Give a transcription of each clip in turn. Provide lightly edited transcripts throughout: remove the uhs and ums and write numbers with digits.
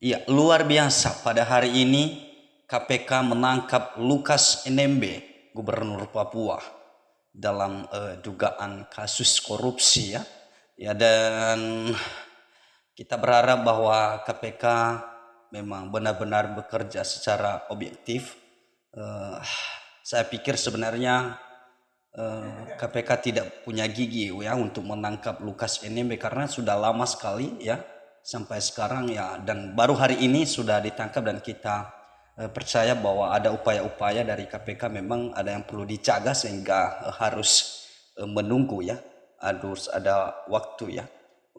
Ya, luar biasa. Pada hari ini KPK menangkap Lukas NMB, Gubernur Papua, dalam dugaan kasus korupsi ya. Ya, dan kita berharap bahwa KPK memang benar-benar bekerja secara objektif. Saya pikir sebenarnya KPK tidak punya gigi ya untuk menangkap Lukas NMB karena sudah lama sekali ya sampai sekarang ya, dan baru hari ini sudah ditangkap, dan kita percaya bahwa ada upaya-upaya dari KPK, memang ada yang perlu dijaga sehingga harus menunggu ya, harus ada waktu ya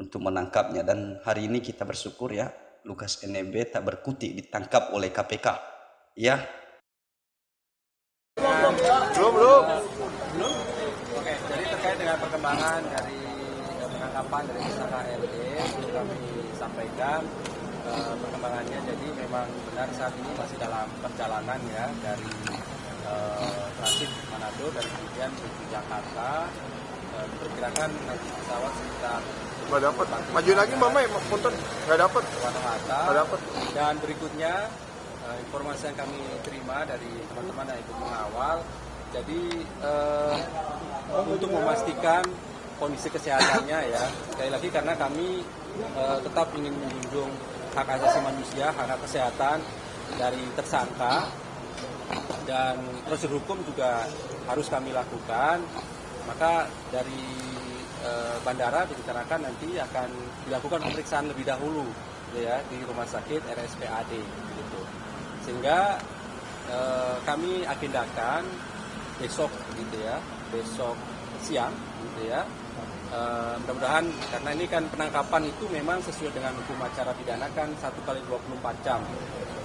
untuk menangkapnya. Dan hari ini kita bersyukur ya, Lukas NMB tak berkutik ditangkap oleh KPK ya. Belum. Oke, jadi terkait dengan perkembangan dari penangkapan dari tersangka LD, kami sampaikan perkembangannya. Jadi memang benar saat ini masih dalam perjalanan ya dari transit Manado dan kemudian menuju Jakarta. Diperkirakan nanti pesawat sekitar nggak dapat. Maju lagi mama ya, punten nggak dapat. Nggak dapat. Dan berikutnya informasi yang kami terima dari teman-teman yang ikut mengawal, jadi untuk memastikan kondisi kesehatannya ya, sekali lagi karena kami tetap ingin menjunjung hak asasi manusia, hak kesehatan dari tersangka, dan prosedur hukum juga harus kami lakukan. Maka dari bandara direncanakan nanti akan dilakukan pemeriksaan lebih dahulu ya di rumah sakit RSPAD gitu. Sehingga kami agendakan besok gitu ya, besok siang gitu ya. Mudah-mudahan karena ini kan penangkapan itu memang sesuai dengan hukum acara pidana kan 1 kali 24 jam.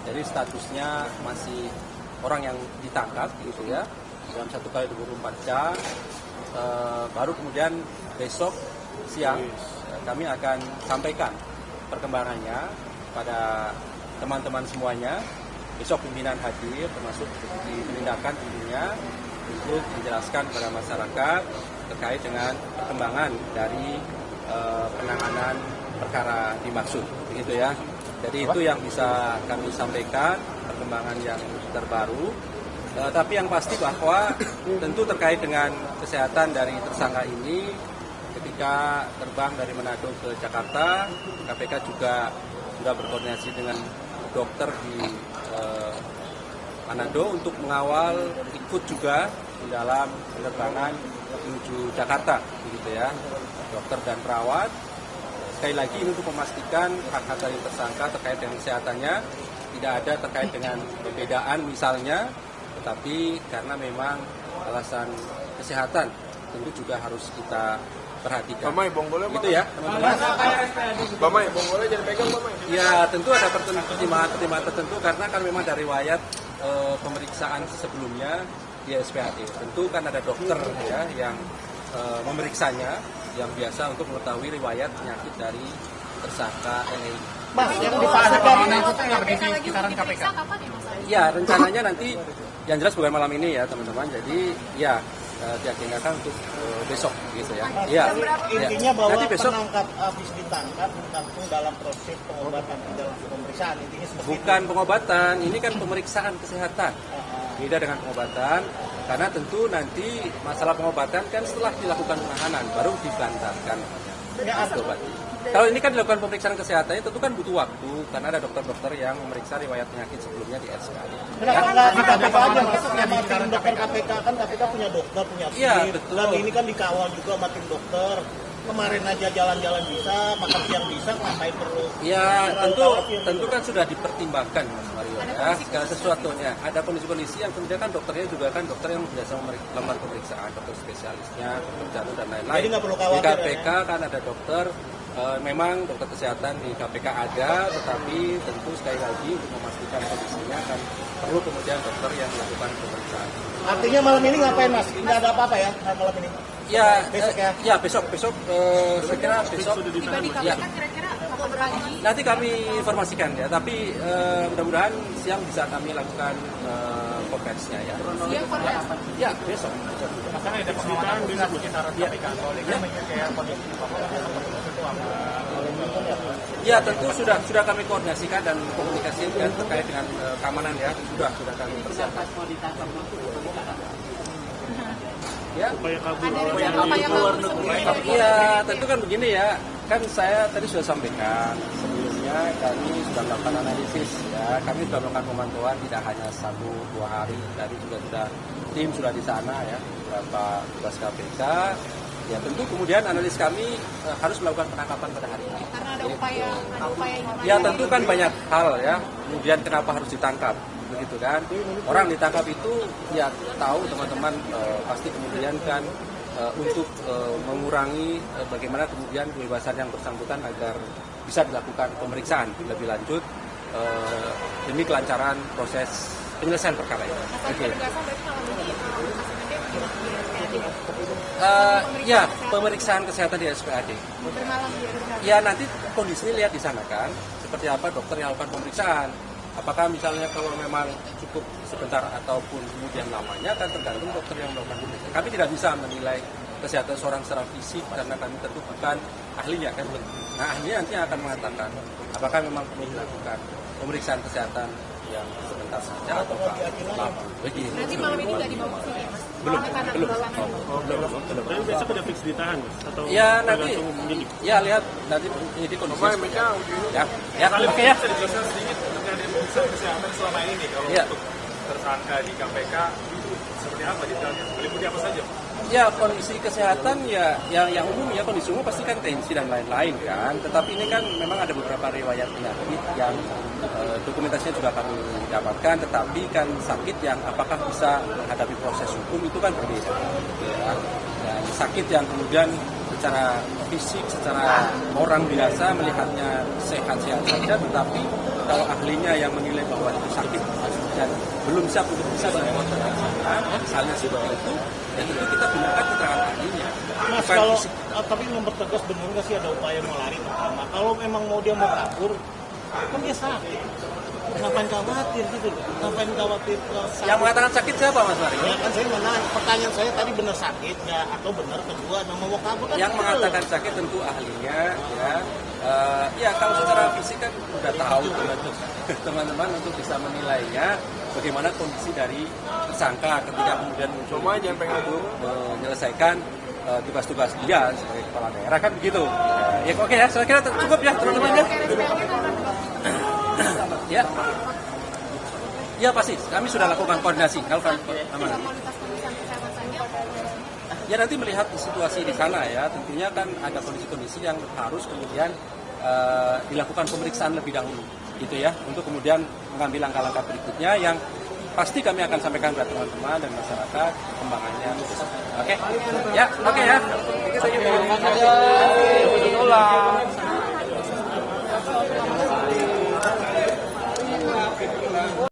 Jadi statusnya masih orang yang ditangkap gitu ya, dalam 1 kali 24 jam. Baru kemudian besok siang kami akan sampaikan perkembangannya pada teman-teman semuanya. Besok pimpinan hadir, termasuk di penindakan tentunya, untuk menjelaskan kepada masyarakat terkait dengan perkembangan dari penanganan perkara dimaksud, begitu ya. Jadi itu yang bisa kami sampaikan, perkembangan yang terbaru. Tapi yang pasti bahwa tentu terkait dengan kesehatan dari tersangka ini, ketika terbang dari Manado ke Jakarta, KPK juga sudah berkoordinasi dengan dokter di Manado untuk mengawal ikut juga di dalam penerbangan menuju Jakarta, begitu ya, dokter dan perawat. Sekali lagi ini untuk memastikan hak-hak dari tersangka terkait dengan kesehatannya tidak ada terkait dengan perbedaan misalnya, tetapi karena memang alasan kesehatan tentu juga harus kita perhatikan. Bamai, bonggolnya gitu ya, teman-teman. Bamai, bonggolnya jangan pegang Bamai. Ya, tentu ada pertimbangan tertentu karena kan memang dari riwayat pemeriksaan sebelumnya di SPAD. Tentu kan ada dokter ya yang memeriksanya, yang biasa untuk mengetahui riwayat penyakit dari tersangka LI. Mas, yang dipastikan mengangkutnya nggak di kisaran KPK? Ya, rencananya nanti yang jelas bukan malam ini ya teman-teman. Jadi ya diagendakan untuk besok gitu ya. Iya. Intinya bahwa nanti besok penangkap habis ditangkap langsung dalam proses pengobatan, dalam pemeriksaan, intinya seperti bukan pengobatan, ini kan pemeriksaan kesehatan. Beda dengan pengobatan, karena tentu nanti masalah pengobatan kan setelah dilakukan penahanan baru dibantarkan obat. Kalau ini kan dilakukan pemeriksaan kesehatannya tentu kan butuh waktu karena ada dokter-dokter yang memeriksa riwayat penyakit sebelumnya di SKD. Kenapa nggak di KPK aja mas? Sama tim dokter KPK kan KPK punya dokter, punya tim. Iya, betul. Dan ini kan dikawal juga sama tim dokter. Kemarin aja jalan-jalan bisa, makan siang bisa, ngapain perlu? Ya tentu kan sudah dipertimbangkan Mas Mario ya, segala sesuatunya. Ada kondisi-kondisi yang kemudian kan dokternya juga kan dokter yang biasa melakukan pemeriksaan, dokter spesialisnya, dokter jantung dan lain-lain. Jadi nggak perlu Di khawatir KPK kan ada dokter, memang dokter kesehatan di KPK ada, tetapi tentu sekali lagi untuk memastikan kondisinya kan perlu kemudian dokter yang melakukan pemeriksaan. Artinya malam ini ngapain mas? Nggak ada apa-apa ya malam ini? Ya, besok ya? Ya besok saya kira besok. Ya. Kira-kira apa berlagi? Nanti kami informasikan ya, tapi mudah-mudahan siang bisa kami lakukan konversinya ya. Siang konversi. Ya besok. Makanya ada pengawalan besok di kisaran KPK. Soalnya kan kayak kondisi Ya tentu sudah kami koordinasikan dan komunikasi ya, terkait dengan keamanan ya sudah kami persiapkan. Ya. Ya tentu kan begini ya, kan saya tadi sudah sampaikan sebelumnya kami sudah melakukan analisis ya, kami sudah melakukan pemantauan tidak hanya 1-2 hari, tadi juga sudah tim sudah di sana ya, beberapa tugas KPK. Ya tentu kemudian analis kami harus melakukan penangkapan pada hari ini. Karena ada upaya ini. Ya tentu kan banyak hal ya. Kemudian kenapa harus ditangkap, begitu kan? Orang ditangkap itu ya tahu teman-teman pasti kemudian kan untuk mengurangi bagaimana kemudian kebebasan yang bersangkutan agar bisa dilakukan pemeriksaan lebih lanjut demi kelancaran proses penyelesaian perkara ini. Oke. Ya, pemeriksaan kesehatan di SPAD. Ya, nanti kondisinya lihat di sana kan, seperti apa dokter yang melakukan pemeriksaan. Apakah misalnya kalau memang cukup sebentar ataupun kemudian lamanya kan tergantung dokter yang melakukan pemeriksaan. Kami tidak bisa menilai kesehatan seorang secara fisik karena kami tentu bukan ahlinya kan. Nah, ahlinya nanti akan mengatakan apakah memang perlu dilakukan pemeriksaan kesehatan yang sebentar saja atau lama. Begitu. Nanti malam ini nggak dibawa ke sini, Mas? Belum. Tapi besok udah fix ditahan, Mas? Atau Ya nanti, tergantung penyidik? ya lihat nanti ini kondisi. Ya, oke ya. Dijelaskan sedikit terkait dengan pemeriksaan kesehatan selama ini kalau Ya. untuk tersangka di KPK itu seperti apa detailnya? Meliputi apa saja? Ya kondisi kesehatan ya yang umum ya kondisi umum pasti kan tensi dan lain-lain kan. Tetapi ini kan memang ada beberapa riwayat penyakit yang dokumentasinya juga kami dapatkan. Tetapi kan sakit yang apakah bisa menghadapi proses hukum itu kan berbeda. Ya. Dan sakit yang kemudian secara fisik, secara orang biasa melihatnya sehat-sehat saja, tetapi kalau ahlinya yang menilai bahwa itu sakit dan belum siap untuk bisa misalnya seperti itu, ya tentu kita gunakan keterangan ahlinya. Mas, Bukan kalau fisik. tapi mempertegas benar nggak sih ada upaya mau lari pertama? Kalau memang mau dia mau kabur, kan dia sakit. Ngapain khawatir gitu loh? Ngapain khawatir? Yang mengatakan sakit siapa Mas Mari? Ya kan saya menanya, pertanyaan saya tadi benar sakit ya atau benar kedua mau kabur kan? Yang mengatakan sakit tentu ahlinya ya. Ya kalau secara fisik kan udah tahu teman-teman untuk bisa menilainya bagaimana kondisi dari tersangka ketika kemudian muncul menyelesaikan tugas-tugas dia sebagai kepala daerah kan begitu. Ya oke ya, saya kira cukup ya teman-teman ya. Ya. Ya pasti, kami sudah lakukan koordinasi. Ya nanti melihat situasi di sana ya, tentunya kan ada kondisi-kondisi yang harus kemudian dilakukan pemeriksaan lebih dahulu, gitu ya, untuk kemudian mengambil langkah-langkah berikutnya yang pasti kami akan sampaikan kepada teman-teman dan masyarakat perkembangannya. Oke, ya, oke ya. Terima kasih.